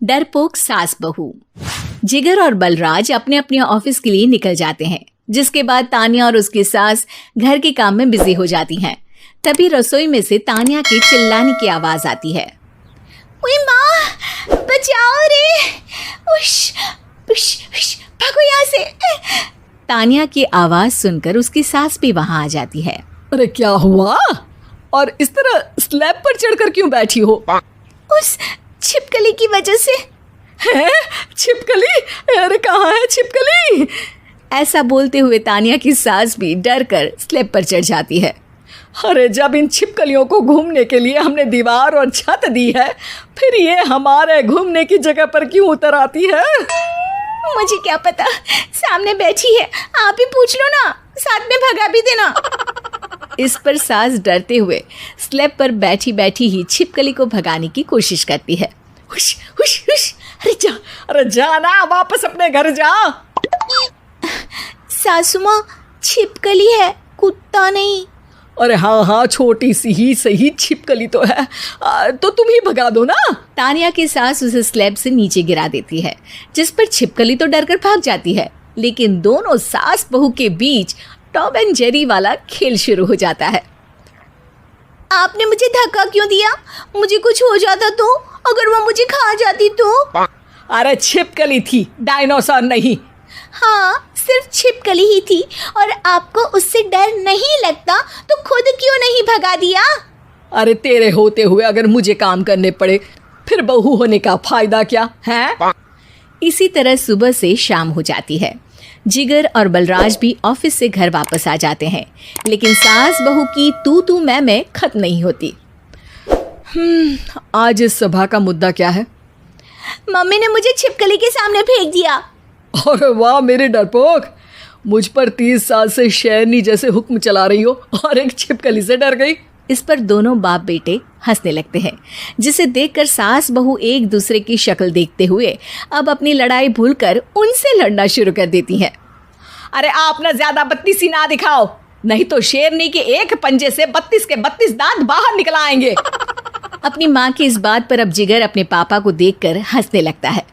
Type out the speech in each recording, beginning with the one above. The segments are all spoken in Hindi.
डरपोक सास बहू। जिगर और बलराज अपने अपने ऑफिस के लिए निकल जाते हैं, जिसके बाद तानिया और उसकी सास घर के काम में बिजी हो जाती हैं। तभी रसोई में से तानिया के चिल्लाने की आवाज आती है। ओए माँ, बचाओ रे, उश, उश, उश, भागो यहाँ से। तानिया की आवाज सुनकर उसकी सास भी वहां आ जाती है। अरे क्या हुआ? और इस तरह स्लैब पर चढ़कर क्यों बैठी हो? उस छिपकली की वजह से। है? छिपकली? अरे कहाँ है छिपकली? ऐसा बोलते हुए तानिया की सास भी डर कर स्लैब पर चढ़ जाती है। अरे जब इन छिपकलियों को घूमने के लिए हमने दीवार और छत दी है, फिर ये हमारे घूमने की जगह पर क्यों उतर आती है? मुझे क्या पता, सामने बैठी है, आप ही पूछ लो ना, साथ में भगा भी देना। इस पर सास डरते हुए स्लैब पर बैठी बैठी ही छिपकली को भगाने की कोशिश करती है। हुश, हुश, हुश, अरे जा ना, वापस अपने घर जा। सासू माँ, छिपकली है, कुत्ता नहीं। अरे हाँ, छोटी सी ही सही छिपकली तो है, तो तुम ही भगा दो ना। तानिया की सास उसे स्लैब से नीचे गिरा देती है, जिस पर छिपकली तो डरकर भाग जाती है। लेकिन दोनों सास बहू के बीच टॉम एंड जेरी वाला खेल शुरू हो जाता है। आपने मुझे धक्का क्यों दिया? मुझे कुछ हो जाता तो? अगर वो मुझे खा जाती तो? अरे छिपकली थी, डायनासोर नहीं। हाँ, सिर्फ छिपकली ही थी, और आपको उससे डर नहीं लगता तो खुद क्यों नहीं भगा दिया? अरे तेरे होते हुए अगर मुझे काम करने पड़े, फिर बहू होने का फायदा क्या है? इसी तरह सुबह से शाम हो जाती है। जिगर और बलराज भी ऑफिस से घर वापस आ जाते हैं, लेकिन सास बहू की तू मैं खत्म नहीं होती। आज इस सभा का मुद्दा क्या है? मम्मी ने मुझे छिपकली के सामने फेंक दिया। अरे वाह मेरे डरपोक, मुझ पर 30 साल से शेरनी जैसे हुक्म चला रही हो और एक छिपकली से डर गई। इस पर दोनों बाप बेटे हंसने लगते हैं, जिसे देखकर सास बहू एक दूसरे की शक्ल देखते हुए अब अपनी लड़ाई भूलकर उनसे लड़ना शुरू कर देती हैं। अरे आप ना ज्यादा बत्तीसी ना दिखाओ, नहीं तो शेरनी के एक पंजे से 32 के 32 दांत बाहर निकल आएंगे। अपनी माँ की इस बात पर अब जिगर अपने पापा को देखकर हंसने लगता है।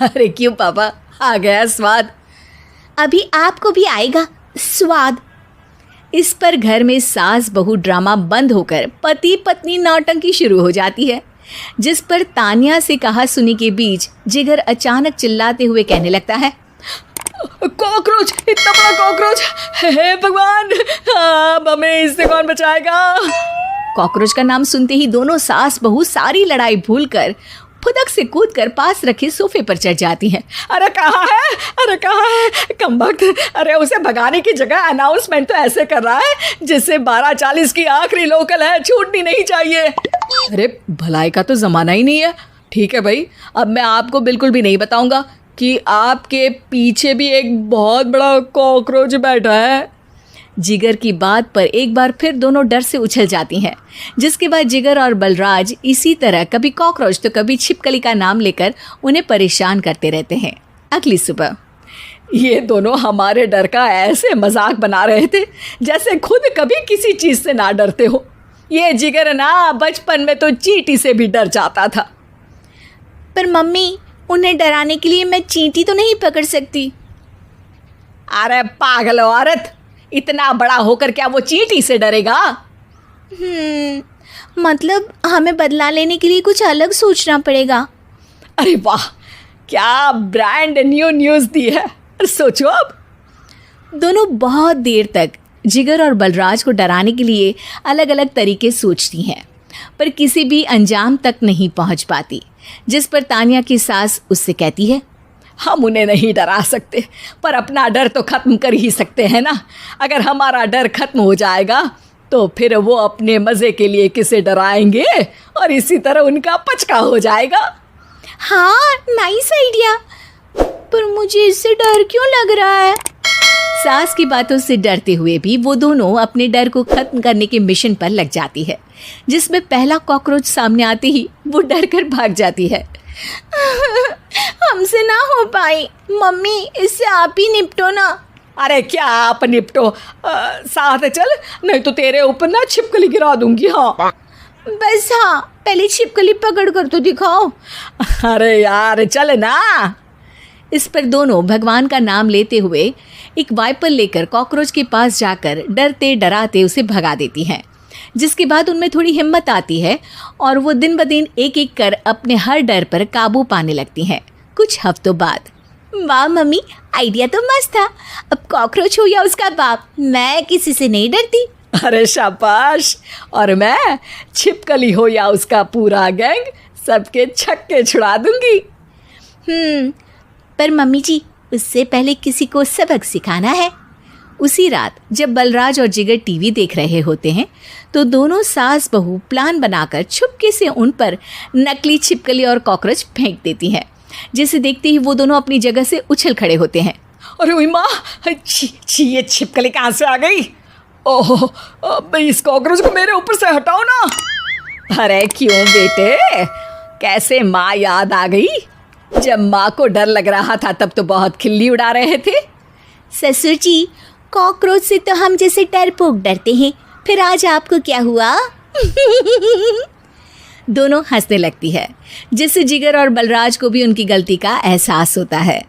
अरे क्यों पापा, आ गया स्वाद। अभी आपको भी आएगा स्वाद। इस पर घर में सास बहू ड्रामा बंद होकर पति पत्नी नौटंकी शुरू हो जाती है, जिस पर तानिया से कहा सुनी के बीच जिगर अचानक चिल्लाते हुए कहने लगता है। कॉकरोच, इतना बड़ा कॉकरोच, हे भगवान, अब हमें इससे कौन बचाएगा? कॉकरोच का नाम सुनते ही दोनों सास बहू सारी लड़ाई भूलकर फुदक से कूदकर पास रखे सोफे पर चढ़ जाती हैं। अरे कहाँ है, अरे कहाँ है कमबख्त? अरे उसे भगाने की जगह अनाउंसमेंट तो ऐसे कर रहा है जिससे 12:40 की आखिरी लोकल है, छूटनी नहीं चाहिए। अरे भलाई का तो ज़माना ही नहीं है। ठीक है भाई, अब मैं आपको बिल्कुल भी नहीं बताऊंगा कि आपके पीछे भी एक बहुत बड़ा कॉकरोच बैठा है। जिगर की बात पर एक बार फिर दोनों डर से उछल जाती हैं, जिसके बाद जिगर और बलराज इसी तरह कभी कॉकरोच तो कभी छिपकली का नाम लेकर उन्हें परेशान करते रहते हैं। अगली सुबह ये दोनों हमारे डर का ऐसे मजाक बना रहे थे जैसे खुद कभी किसी चीज़ से ना डरते हो। ये जिगर ना बचपन में तो चींटी से भी डर जाता था। पर मम्मी, उन्हें डराने के लिए मैं चींटी तो नहीं पकड़ सकती। अरे पागल औरत, इतना बड़ा होकर क्या वो चींटी से डरेगा? मतलब हमें बदला लेने के लिए कुछ अलग सोचना पड़ेगा। अरे वाह, क्या ब्रांड न्यू न्यूज़ दी है। सोचो अब। दोनों बहुत देर तक जिगर और बलराज को डराने के लिए अलग अलग तरीके सोचती हैं, पर किसी भी अंजाम तक नहीं पहुंच पाती, जिस पर तानिया की सास उससे कहती है। हम उन्हें नहीं डरा सकते, पर अपना डर तो ख़त्म कर ही सकते हैं ना। अगर हमारा डर खत्म हो जाएगा तो फिर वो अपने मज़े के लिए किसे डराएंगे और इसी तरह उनका पचका हो जाएगा। हाँ, नाइस आइडिया, पर मुझे इससे डर क्यों लग रहा है? सास की बातों से डरते हुए भी वो दोनों अपने डर को खत्म करने के मिशन पर लग जाती है, जिसमें पहला कॉकरोच सामने आते ही वो डर कर भाग जाती है। हमसे ना हो पाई मम्मी, इससे आप ही निपटो ना। अरे क्या आप निपटो, साथ चल, नहीं तो तेरे ऊपर ना छिपकली गिरा दूंगी। हाँ बस, हाँ पहले छिपकली पकड़ कर तो दिखाओ। अरे यार चल ना। इस पर दोनों भगवान का नाम लेते हुए एक वाइपर लेकर कॉकरोच के पास जाकर डरते डराते उसे भगा देती हैं, जिसके बाद उनमें थोड़ी हिम्मत आती है और वो दिन ब दिन एक एक कर अपने हर डर पर काबू पाने लगती हैं। कुछ हफ्तों बाद, वाह मम्मी, आइडिया तो मस्त था। अब कॉकरोच हो या उसका बाप, मैं किसी से नहीं डरती। अरे शाबाश। और मैं छिपकली हो या उसका पूरा गैंग, सबके छक्के छुड़ा दूंगी। पर मम्मी जी, उससे पहले किसी को सबक सिखाना है। उसी रात जब बलराज और जिगर टीवी देख रहे होते हैं तो दोनों सास बहू प्लान बनाकर छुपके से उन पर नकली छिपकली और कॉकरोच फेंक देती हैं, जिसे देखते ही वो दोनों अपनी जगह से उछल खड़े होते हैं। अरे ओए माँ, छी ये छिपकली कहाँ से आ गई? ओह, अब इस कॉकरोच को मेरे ऊपर से हटाओ ना। अरे क्यों बेटे, कैसे माँ याद आ गई? जब माँ को डर लग रहा था तब तो बहुत खिल्ली उड़ा रहे थे। ससुर जी, कॉकरोच से तो हम जैसे डरपोक डरते हैं, फिर आज आपको क्या हुआ? दोनों हंसने लगती है, जिससे जिगर और बलराज को भी उनकी गलती का एहसास होता है।